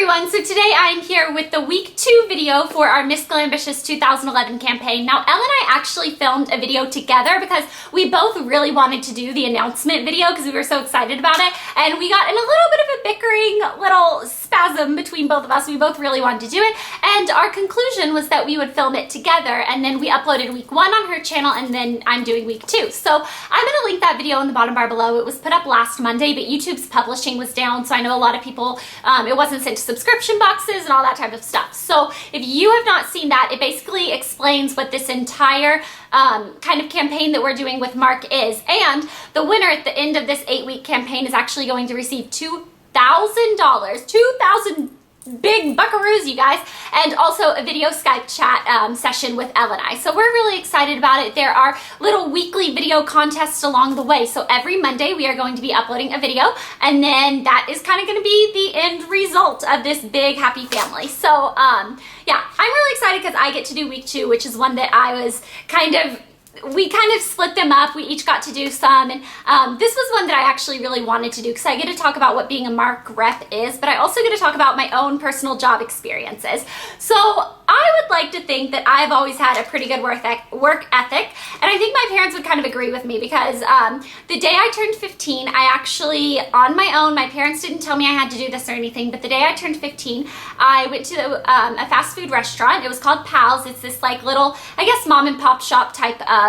everyone, so today I'm here with the week 2 video for our Miss Glambitious 2011 campaign. Now Elle and I actually filmed a video together because we both really wanted to do the announcement video because we were so excited about it, and we got in a little bit of a bickering little spasm between both of us. We both really wanted to do it, and our conclusion was that we would film it together, and then we uploaded week 1 on her channel, and then I'm doing week 2. So I'm going to link that video in the bottom bar below. It was put up last Monday, but YouTube's publishing was down, so I know a lot of people, it wasn't sent to subscription boxes and all that type of stuff. So if you have not seen that, it basically explains what this entire kind of campaign that we're doing with Mark is. And the winner at the end of this 8-week campaign is actually going to receive $2,000, 2,000 big buckaroos, you guys, and also a video Skype chat session with Elle and I. So we're really excited about it. There are little weekly video contests along the way. So every Monday we are going to be uploading a video, and then that is kind of going to be the end result of this big happy family. So yeah, I'm really excited because I get to do week 2, which is one that I was we kind of split them up. We each got to do some, and this was one that I actually really wanted to do because I get to talk about what being a Mark rep is, but I also get to talk about my own personal job experiences. So I would like to think that I've always had a pretty good work ethic, and I think my parents would kind of agree with me because the day I turned 15, I actually, on my own, my parents didn't tell me I had to do this or anything, but the day I turned 15, I went to a fast food restaurant. It was called Pal's. It's this like little, I guess, mom and pop shop type of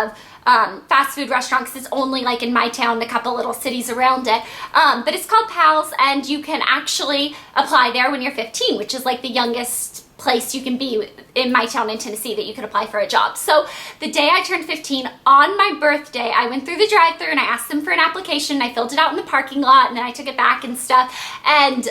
fast food restaurant because it's only like in my town and a couple little cities around it, but it's called Pal's, and you can actually apply there when you're 15, which is like the youngest place you can be in my town in Tennessee that you could apply for a job. So the day I turned 15, on my birthday, I went through the drive-thru and I asked them for an application. I filled it out in the parking lot, and then I took it back and stuff, and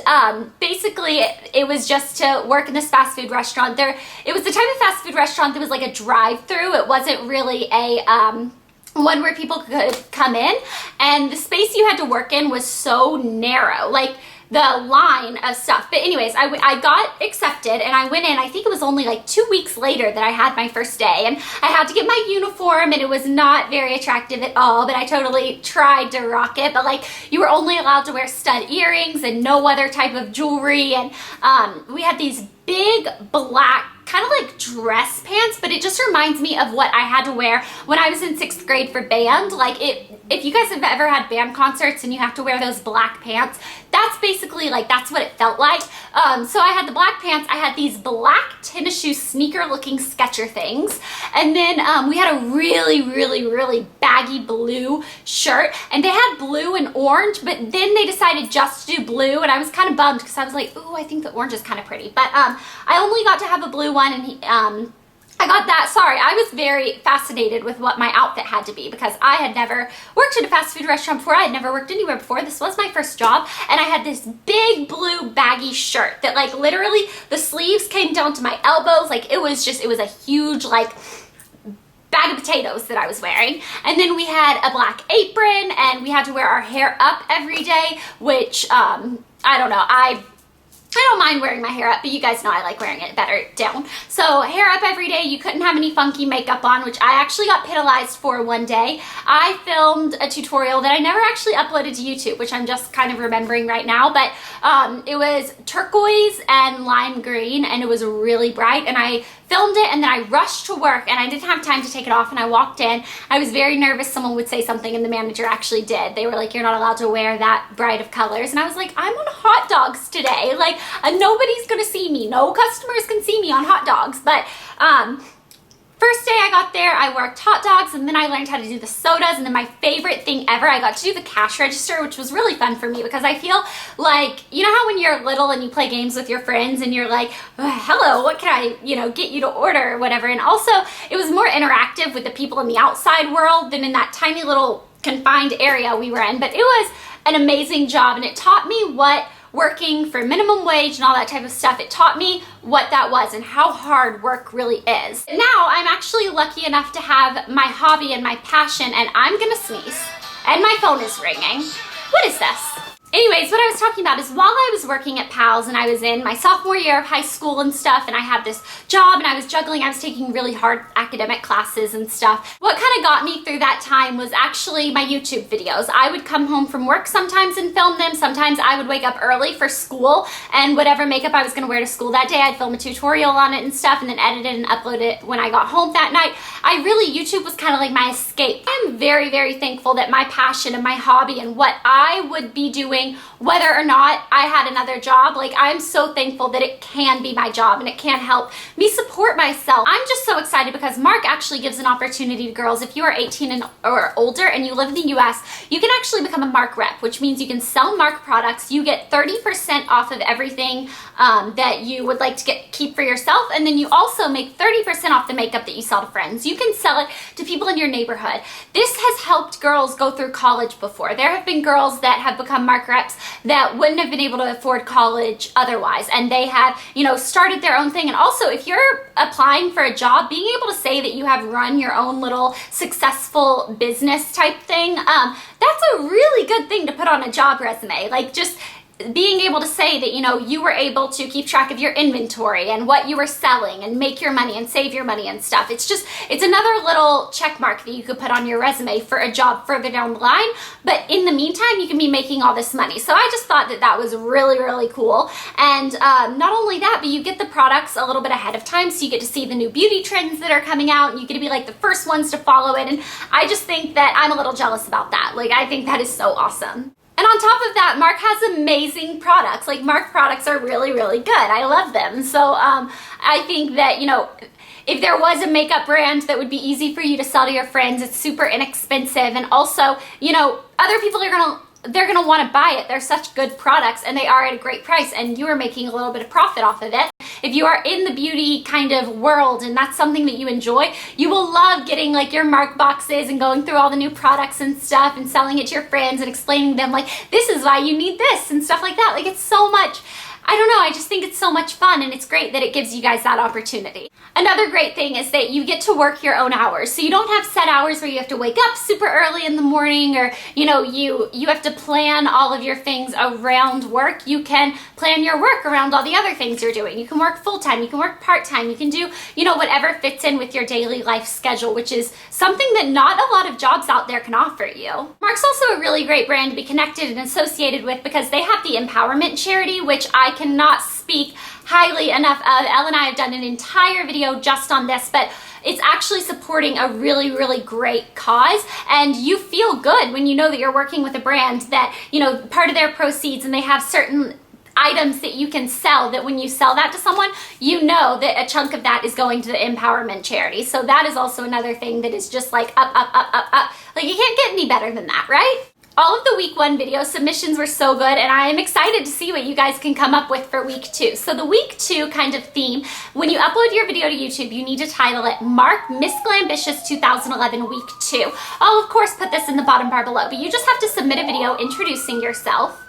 basically it was just to work in this fast food restaurant. It was the type of fast food restaurant that was like a drive-thru. It wasn't really a one where people could come in, and the space you had to work in was so narrow, like the line of stuff. But anyways, I got accepted and I went in. I think it was only like 2 weeks later that I had my first day, and I had to get my uniform, and it was not very attractive at all, but I totally tried to rock it. But like, you were only allowed to wear stud earrings and no other type of jewelry, and we had these big black kind of like dress pants, but it just reminds me of what I had to wear when I was in 6th grade for band. Like, if you guys have ever had band concerts and you have to wear those black pants, that's basically like, that's what it felt like. So I had the black pants, I had these black tennis shoe sneaker looking Sketcher things, and then we had a really baggy blue shirt, and they had blue and orange, but then they decided just to do blue, and I was kind of bummed because I was like, ooh, I think the orange is kind of pretty, but I only got to have a blue one, and I got that. Sorry, I was very fascinated with what my outfit had to be because I had never worked at a fast food restaurant before. I had never worked anywhere before. This was my first job, and I had this big blue baggy shirt that like literally the sleeves came down to my elbows. Like, it was a huge like bag of potatoes that I was wearing. And then we had a black apron, and we had to wear our hair up every day, which I don't know, I don't mind wearing my hair up, but you guys know I like wearing it better down. So hair up every day. You couldn't have any funky makeup on, which I actually got penalized for one day. I filmed a tutorial that I never actually uploaded to YouTube, which I'm just kind of remembering right now, but it was turquoise and lime green, and it was really bright, and I filmed it, and then I rushed to work, and I didn't have time to take it off, and I walked in. I was very nervous someone would say something, and the manager actually did. They were like, you're not allowed to wear that bright of colors, and I was like, I'm on hot dogs today. Like, nobody's gonna see me. No customers can see me on hot dogs. But first day I got there, I worked hot dogs, and then I learned how to do the sodas, and then my favorite thing ever, I got to do the cash register, which was really fun for me because I feel like, you know how when you're little and you play games with your friends and you're like, hello, what can I, get you to order or whatever, and also it was more interactive with the people in the outside world than in that tiny little confined area we were in, but it was an amazing job, and it taught me what working for minimum wage and all that type of stuff, it taught me what that was and how hard work really is. Now I'm actually lucky enough to have my hobby and my passion, and I'm gonna sneeze, and my phone is ringing. What is this? Anyways, what I was talking about is while I was working at PALS and I was in my sophomore year of high school and stuff, and I had this job and I was juggling, I was taking really hard academic classes and stuff. What kind of got me through that time was actually my YouTube videos. I would come home from work sometimes and film them. Sometimes I would wake up early for school, and whatever makeup I was gonna wear to school that day, I'd film a tutorial on it and stuff and then edit it and upload it when I got home that night. YouTube was kind of like my escape. I'm very, very thankful that my passion and my hobby and what I would be doing whether or not I had another job, like I'm so thankful that it can be my job and it can help me support myself. I'm just so excited because Mark actually gives an opportunity to girls. If you are 18 or older and you live in the US, you can actually become a Mark rep, which means you can sell Mark products. You get 30% off of everything that you would like to keep for yourself, and then you also make 30% off the makeup that you sell to friends. You can sell it to people in your neighborhood. This has helped girls go through college before. There have been girls that have become Mark reps that wouldn't have been able to afford college otherwise, and they have, started their own thing. And also, if you're applying for a job, being able to say that you have run your own little successful business type thing, that's a really good thing to put on a job resume. Like, just being able to say that, you were able to keep track of your inventory and what you were selling and make your money and save your money and stuff. It's another little check mark that you could put on your resume for a job further down the line. But in the meantime, you can be making all this money. So I just thought that that was really, really cool. And not only that, but you get the products a little bit ahead of time. So you get to see the new beauty trends that are coming out, and you get to be like the first ones to follow it. And I just think that I'm a little jealous about that. Like, I think that is so awesome. And on top of that, Mark has amazing products. Like, Mark products are really, really good. I love them. So I think that, if there was a makeup brand that would be easy for you to sell to your friends, it's super inexpensive. And also, other people they're gonna want to buy it. They're such good products and they are at a great price, and you are making a little bit of profit off of it. If you are in the beauty kind of world and that's something that you enjoy, you will love getting like your Mark boxes and going through all the new products and stuff and selling it to your friends and explaining to them like, this is why you need this and stuff like that. Like, it's so much, I don't know, I just think it's so much fun, and it's great that it gives you guys that opportunity. Another great thing is that you get to work your own hours. So you don't have set hours where you have to wake up super early in the morning, or you have to plan all of your things around work. You can plan your work around all the other things you're doing. You can work full-time, you can work part-time, you can do, whatever fits in with your daily life schedule, which is something that not a lot of jobs out there can offer you. Mark's also a really great brand to be connected and associated with because they have the Empowerment charity, which I cannot speak highly enough of. Elle and I have done an entire video just on this, but it's actually supporting a really, really great cause, and you feel good when you know that you're working with a brand that, part of their proceeds, and they have certain items that you can sell, that when you sell that to someone, you know that a chunk of that is going to the Empowerment charity. So that is also another thing that is just like up, up, up, up, up. Like, you can't get any better than that, right? All of the week 1 video submissions were so good, and I am excited to see what you guys can come up with for week 2. So the week 2 kind of theme, when you upload your video to YouTube, you need to title it Mark Miss Glambitious 2011 Week 2. I'll of course put this in the bottom bar below, but you just have to submit a video introducing yourself.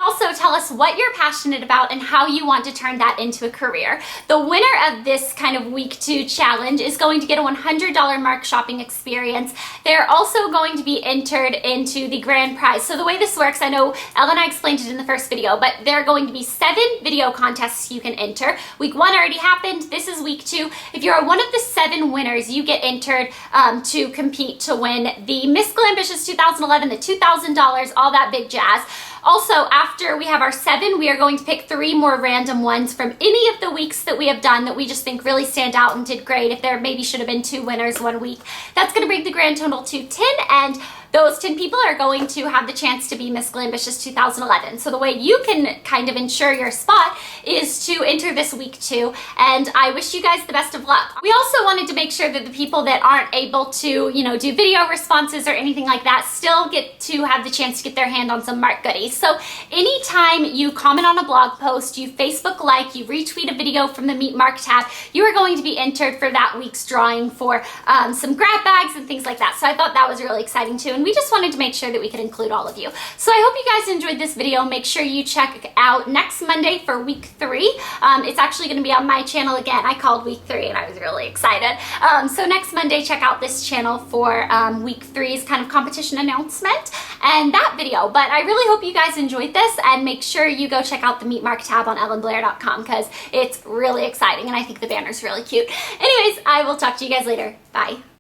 Also, tell us what you're passionate about and how you want to turn that into a career. The winner of this kind of week 2 challenge is going to get a $100 Mark shopping experience. They're also going to be entered into the grand prize. So the way this works, I know Elle and I explained it in the first video, but there are going to be 7 video contests you can enter. Week 1 already happened. This is week 2. If you're one of the 7 winners, you get entered to compete to win the Miss Glambitious 2011, the $2,000, all that big jazz. Also, after we have our 7, we are going to pick 3 more random ones from any of the weeks that we have done that we just think really stand out and did great. If there maybe should have been 2 winners one week, that's going to bring the grand total to 10, and those 10 people are going to have the chance to be Miss Glambitious 2011. So the way you can kind of ensure your spot is to enter this week 2, and I wish you guys the best of luck. We also wanted to make sure that the people that aren't able to, do video responses or anything like that still get to have the chance to get their hand on some Mark goodies. So anytime you comment on a blog post, you Facebook like, you retweet a video from the Meet Mark tab, you are going to be entered for that week's drawing for some grab bags and things like that. So I thought that was really exciting too. And we just wanted to make sure that we could include all of you. So I hope you guys enjoyed this video. Make sure you check out next Monday for week 3. It's actually going to be on my channel again. I called week 3 and I was really excited. So next Monday, check out this channel for week 3's kind of competition announcement. and that video. But I really hope you guys enjoyed this, and make sure you go check out the Meet Mark tab on elleandblair.com because it's really exciting and I think the banner's really cute. Anyways, I will talk to you guys later. Bye.